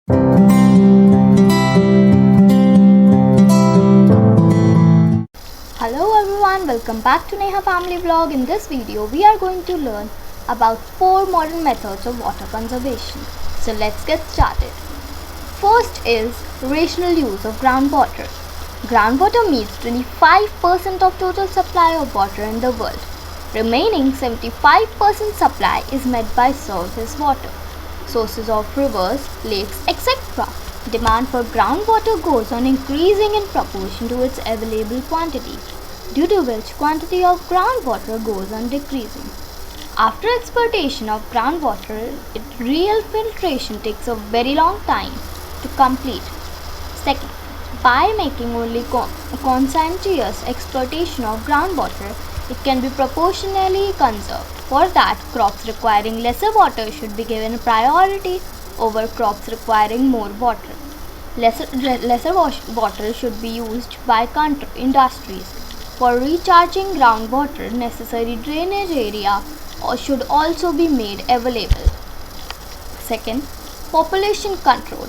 Hello everyone, welcome back to Neha Family Vlog. In this video, we are going to learn about 4 modern methods of water conservation. So let's get started. First is rational use of groundwater. Groundwater meets 25% of total supply of water in the world. Remaining 75% supply is met by surface water, sources of rivers, lakes, etc. Demand for groundwater goes on increasing in proportion to its available quantity, due to which quantity of groundwater goes on decreasing. After exploitation of groundwater, real filtration takes a very long time to complete. Second, by making only conscientious exploitation of groundwater, it can be proportionally conserved. For that, crops requiring lesser water should be given priority over crops requiring more water. Lesser water should be used by industries. For recharging groundwater, necessary drainage area should also be made available. Second, population control.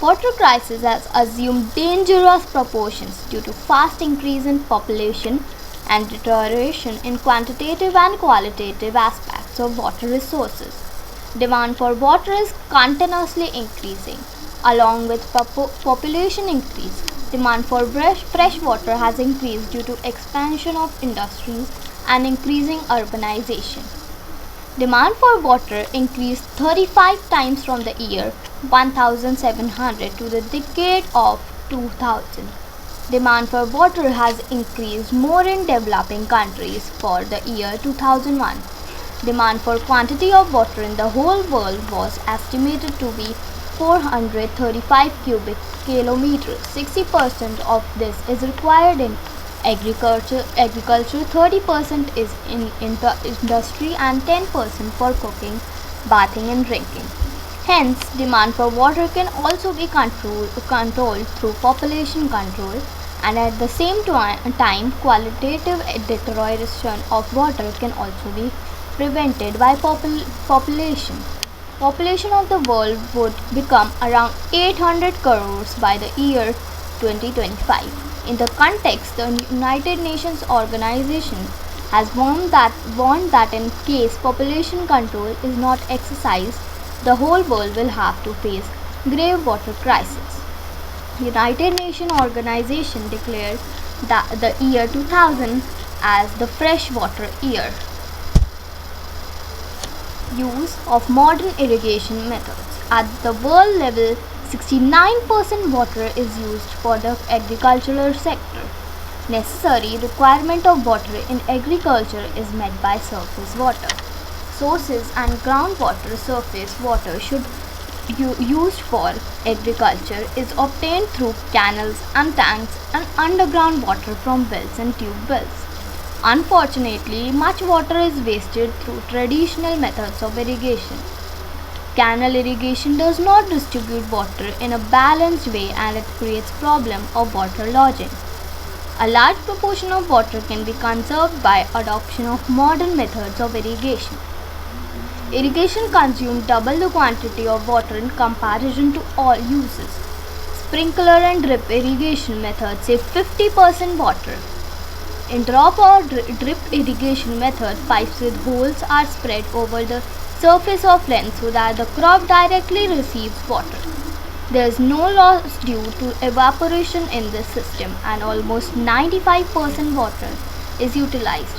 Water crisis has assumed dangerous proportions due to fast increase in population and deterioration in quantitative and qualitative aspects of water resources. Demand for water is continuously increasing. Along with population increase, demand for fresh water has increased due to expansion of industries and increasing urbanization. Demand for water increased 35 times from the year 1700 to the decade of 2000. Demand for water has increased more in developing countries for the year 2001. Demand for quantity of water in the whole world was estimated to be 435 cubic kilometers. 60% of this is required in agriculture, 30% is in industry and 10% for cooking, bathing and drinking. Hence, demand for water can also be controlled through population control, and at the same time qualitative deterioration of water can also be prevented by population. Population of the world would become around 800 crores by the year 2025. In the context, the United Nations organization has warned that in case population control is not exercised, the whole world will have to face grave water crisis. United Nations organization declared the year 2000 as the freshwater year. Use of modern irrigation methods. At the world level, 69% water is used for the agricultural sector. Necessary requirement of water in agriculture is met by surface water. Sources and groundwater surface water should used for agriculture is obtained through canals and tanks and underground water from wells and tube wells. Unfortunately, much water is wasted through traditional methods of irrigation. Canal irrigation does not distribute water in a balanced way and it creates problem of water lodging. A large proportion of water can be conserved by adoption of modern methods of irrigation. Irrigation consumes double the quantity of water in comparison to all uses. Sprinkler and drip irrigation methods save 50% water. In drop or drip irrigation method, pipes with holes are spread over the surface of land so that the crop directly receives water. There is no loss due to evaporation in this system and almost 95% water is utilized.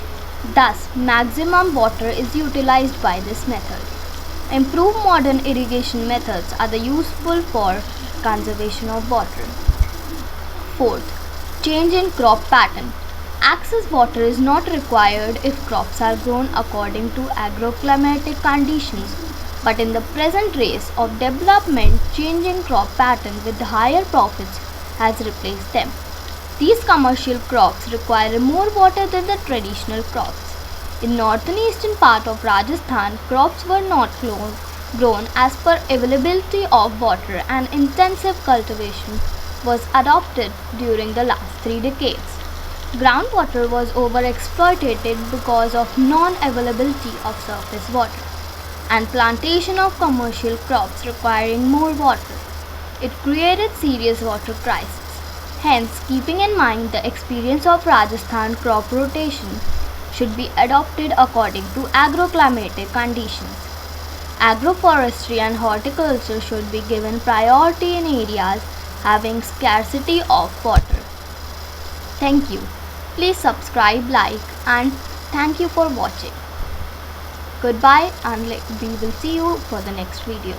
Thus, maximum water is utilized by this method. Improved modern irrigation methods are useful for conservation of water. Fourth, change in crop pattern. Excess water is not required if crops are grown according to agroclimatic conditions, but in the present race of development, changing crop pattern with higher profits has replaced them. These commercial crops require more water than the traditional crops. In northern eastern part of Rajasthan, crops were not grown as per availability of water and intensive cultivation was adopted during the last 3 decades. Groundwater was overexploited because of non-availability of surface water and plantation of commercial crops requiring more water. it created serious water crisis. Hence, keeping in mind the experience of Rajasthan, crop rotation should be adopted according to agroclimatic conditions. Agroforestry and horticulture should be given priority in areas having scarcity of water. Thank you. Please subscribe, like, and thank you for watching. Goodbye, and we will see you for the next video.